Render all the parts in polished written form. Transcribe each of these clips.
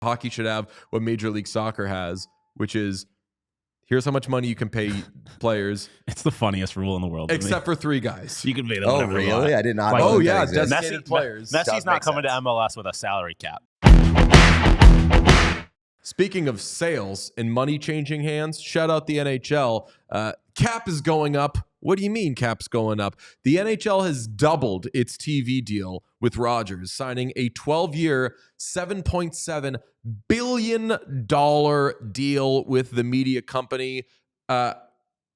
Hockey should have what Major League Soccer has, which is here's how much money you can pay players. It's the funniest rule in the world. Except for 3 guys. You can pay them Oh, whatever you want. really? I did not Like, know oh, that yeah, exists. designated players. Messi's not coming sense. to MLS with a salary cap. Speaking of sales and money changing hands, shout out the NHL. Cap is going up. What do you mean cap's going up? The NHL has doubled its TV deal with Rogers, signing a 12-year, $7.7 billion deal with the media company.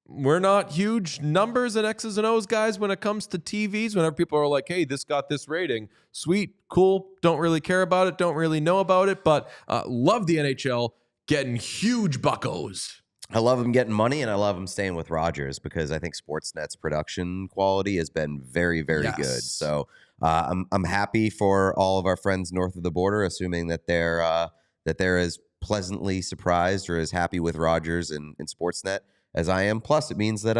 We're not huge numbers and X's and O's guys when it comes to TVs. Whenever people are like, hey, this got this rating. Sweet, cool, don't really care about it, don't really know about it, but love the NHL getting huge buckos. I love him getting money, and I love him staying with Rogers because I think Sportsnet's production quality has been very, very good. So I'm happy for all of our friends north of the border, assuming that they're as pleasantly surprised or as happy with Rogers and Sportsnet as I am. Plus, it means that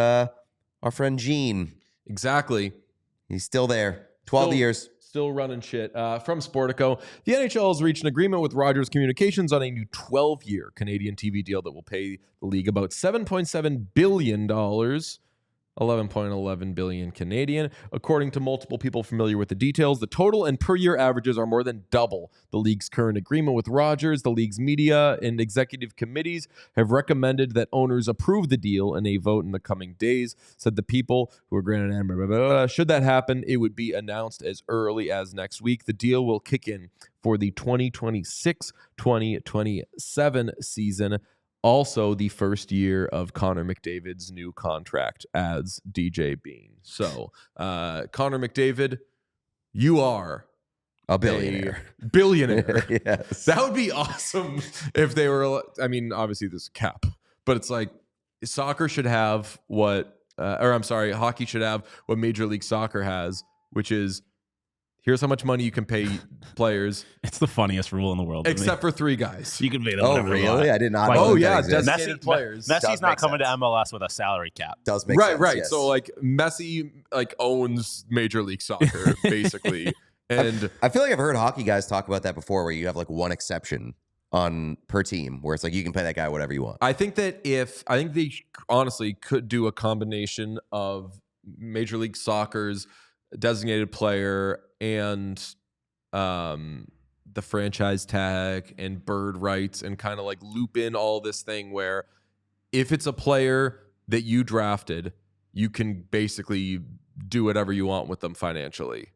our friend Gene, exactly, he's still there. 12 years. Still running shit. From Sportico, the NHL has reached an agreement with Rogers Communications on a new 12-year Canadian TV deal that will pay the league about $7.7 billion, 11.11 billion Canadian. According to multiple people familiar with the details, the total and per-year averages are more than double the league's current agreement with Rogers. The league's media and executive committees have recommended that owners approve the deal in a vote in the coming days, said the people who are granted. Should that happen, it would be announced as early as next week. The deal will kick in for the 2026-2027 season. Also, the first year of Connor McDavid's new contract as DJ Bean. So, Connor McDavid, you are a billionaire. Billionaire. Yes. That would be awesome if they were. I mean, obviously, there's a cap, but it's like soccer should have what, hockey should have what Major League Soccer has, which is here's how much money you can pay players. It's the funniest rule in the world. Except for 3 guys. You can pay them Oh, whatever you want. really? I did not Like, know oh, that yeah, exists. designated players. Messi's Does not make coming sense. to MLS with a salary cap. Does make Right, sense. right. Yes. So like Messi owns Major League Soccer basically. And I feel like I've heard hockey guys talk about that before, where you have like one exception per team, where it's like you can pay that guy whatever you want. I think they honestly could do a combination of Major League Soccer's designated player and the franchise tag and bird rights, and kind of like loop in all this thing where if it's a player that you drafted, you can basically do whatever you want with them financially.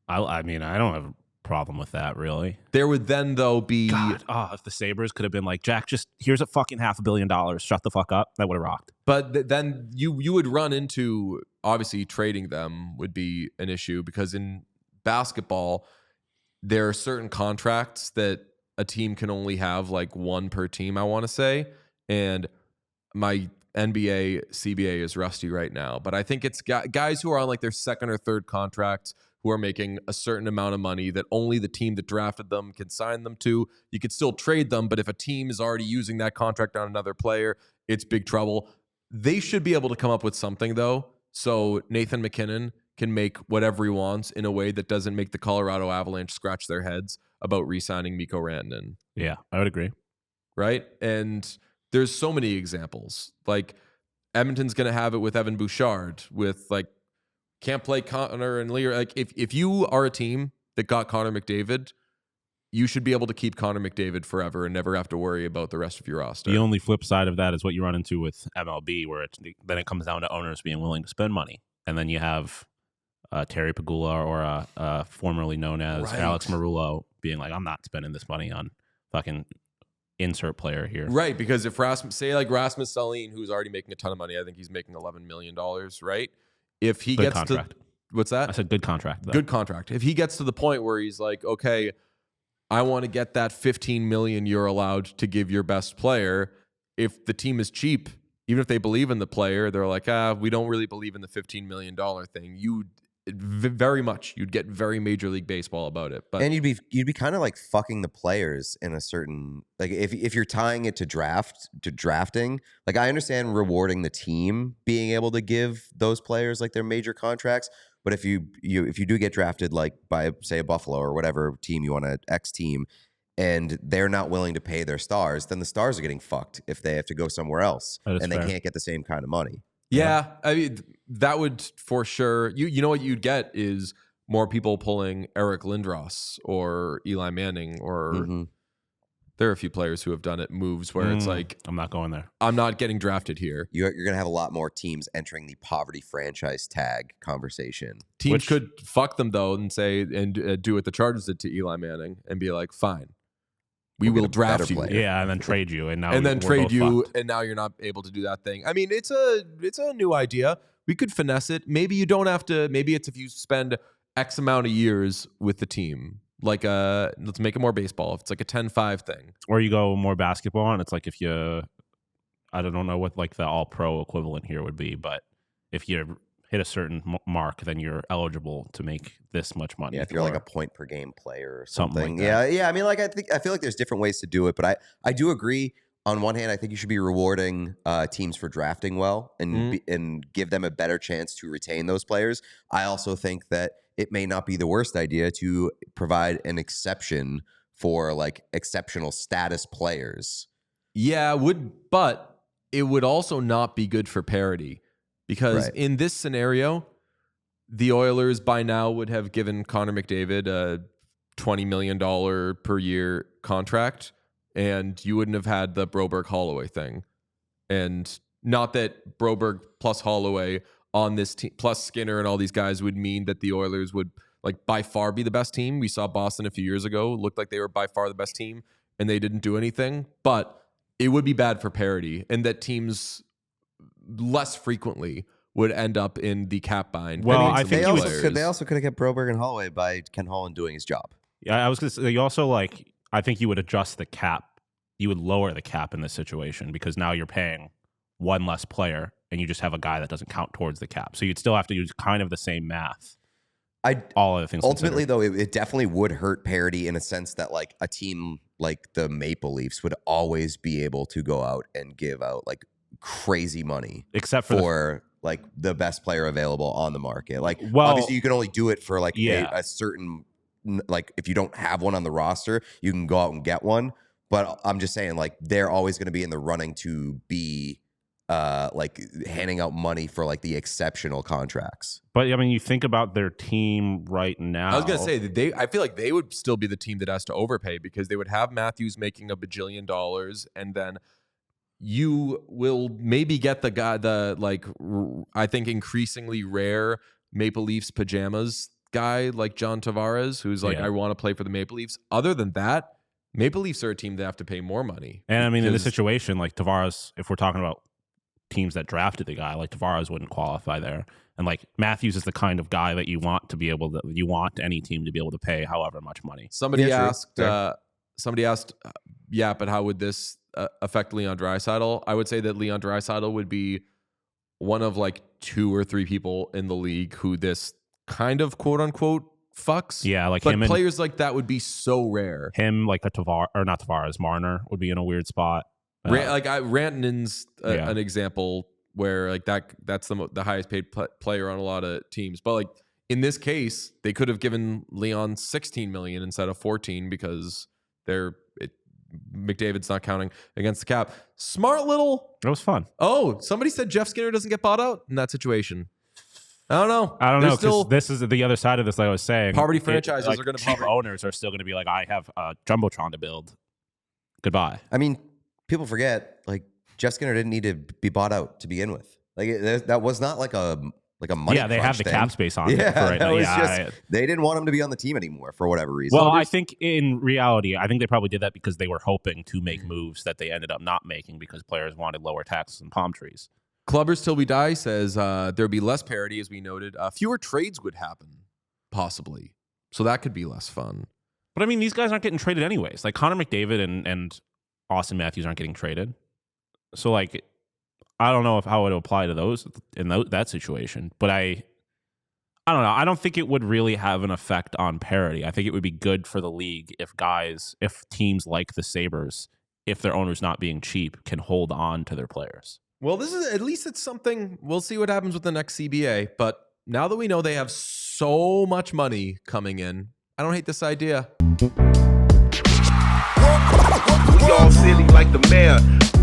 I mean, I don't have a problem with that, really. There would then, though, be... if the Sabres could have been like, Jack, just here's a fucking $500 million. Shut the fuck up. That would have rocked. But then you would run into, obviously, trading them would be an issue, because in basketball, there are certain contracts that a team can only have like one per team, I want to say. And my NBA CBA is rusty right now. But I think it's guys who are on like their second or third contracts who are making a certain amount of money that only the team that drafted them can sign them to. You could still trade them, but if a team is already using that contract on another player, it's big trouble. They should be able to come up with something, though, so Nathan McKinnon can make whatever he wants in a way that doesn't make the Colorado Avalanche scratch their heads about re-signing Mikko Rantanen. Yeah, I would agree. Right? And there's so many examples. Like Edmonton's going to have it with Evan Bouchard, with like can't play Connor and Lear. Like if you are a team that got Connor McDavid, you should be able to keep Connor McDavid forever and never have to worry about the rest of your roster. The only flip side of that is what you run into with MLB, where then it comes down to owners being willing to spend money. And then you have Terry Pegula or formerly known as Alex Marullo being like, I'm not spending this money on fucking insert player here. Right, because if Rasmus Dahlin, who's already making a ton of money, I think he's making $11 million, right? If he gets contract. What's that? I said good contract, though. Good contract. If he gets to the point where he's like, okay, I want to get that 15 million you're allowed to give your best player. If the team is cheap, even if they believe in the player, they're like, we don't really believe in the $15 million thing. You'd get very Major League Baseball about it. But and you'd be kind of like fucking the players in a certain, like if you're tying it to drafting, like I understand rewarding the team being able to give those players like their major contracts, but if you do get drafted like by say a Buffalo or whatever team you want to X team, and they're not willing to pay their stars, then the stars are getting fucked if they have to go somewhere else and they can't get the same kind of money. Yeah, I mean, that would for sure. You know what you'd get is more people pulling Eric Lindros or Eli Manning, or there are a few players who have done it moves where it's like, I'm not going there. I'm not getting drafted here. You're going to have a lot more teams entering the poverty franchise tag conversation. Teams could fuck them though and say and do what the Chargers did to Eli Manning and be like, fine, we will draft you. Yeah, and then trade you, and now and now you're not able to do that thing. I mean, it's a new idea. We could finesse it. Maybe you don't have to. Maybe it's if you spend X amount of years with the team. Like let's make it more baseball. If it's like a 10-5 thing, or you go more basketball, and it's like if you, I don't know what like the all pro equivalent here would be, but if you hit a certain mark, then you're eligible to make this much money. Yeah, if you're like a point per game player or something. Like that. Yeah. I mean, like I feel like there's different ways to do it, but I do agree. On one hand, I think you should be rewarding teams for drafting well and give them a better chance to retain those players. I also think that it may not be the worst idea to provide an exception for like exceptional status players. Yeah, but it would also not be good for parity because in this scenario, the Oilers by now would have given Connor McDavid a $20 million per year contract, and you wouldn't have had the Broberg-Holloway thing. And not that Broberg plus Holloway on this team, plus Skinner and all these guys, would mean that the Oilers would like by far be the best team. We saw Boston a few years ago, looked like they were by far the best team, and they didn't do anything. But it would be bad for parity, and that teams less frequently would end up in the cap bind. Well, I they think also could have kept Broberg and Holloway by Ken Holland doing his job. Yeah, I was going to say, you also like, I think you would adjust the cap. You would lower the cap in this situation because now you're paying one less player and you just have a guy that doesn't count towards the cap. So you'd still have to use kind of the same math. All other things ultimately, though, it definitely would hurt parity in a sense that like a team like the Maple Leafs would always be able to go out and give out like crazy money, except for like the best player available on the market. Like, obviously, you can only do it for like a certain, like if you don't have one on the roster, you can go out and get one. But I'm just saying, like, they're always going to be in the running to be like handing out money for like the exceptional contracts. But I mean, you think about their team right now. I was going to say that I feel like they would still be the team that has to overpay because they would have Matthews making $1 billion, and then you will maybe get the guy, I think increasingly rare Maple Leafs pajamas guy like John Tavares, who's like, I want to play for the Maple Leafs. Other than that, Maple Leafs are a team that have to pay more money. And I mean, in this situation, like Tavares, if we're talking about teams that drafted the guy, like Tavares wouldn't qualify there. And like Matthews is the kind of guy that you want any team to be able to pay however much money. Somebody asked, yeah, but how would this affect Leon Draisaitl? I would say that Leon Draisaitl would be one of like 2 or 3 people in the league who this kind of quote unquote fucks. Yeah, like but him. Players like that would be so rare. Him, like a Tavares, Marner would be in a weird spot. Rantanen's an example where like that's the highest paid player on a lot of teams. But like in this case, they could have given Leon $16 million instead of 14 because McDavid's not counting against the cap. Smart little. It was fun. Oh, somebody said Jeff Skinner doesn't get bought out in that situation. I don't know. Because this is the other side of this. Like I was saying, poverty franchises are going to cheap owners are still going to be like, I have a jumbotron to build. Goodbye. I mean, people forget like Jeff Skinner didn't need to be bought out to begin with. Like that was not like a money. Yeah, they have the cap space on. Yeah, they didn't want him to be on the team anymore for whatever reason. Well, I think in reality, I think they probably did that because they were hoping to make moves that they ended up not making because players wanted lower taxes and palm trees. Clubbers Till We Die says there'd be less parity, as we noted. Fewer trades would happen, possibly. So that could be less fun. But I mean, these guys aren't getting traded anyways. Like Connor McDavid and Austin Matthews aren't getting traded. So like, I don't know how it would apply to those in that situation. But I don't know. I don't think it would really have an effect on parity. I think it would be good for the league if teams like the Sabres, if their owners not being cheap, can hold on to their players. Well, at least it's something. We'll see what happens with the next CBA. But now that we know they have so much money coming in, I don't hate this idea. silly like the mayor.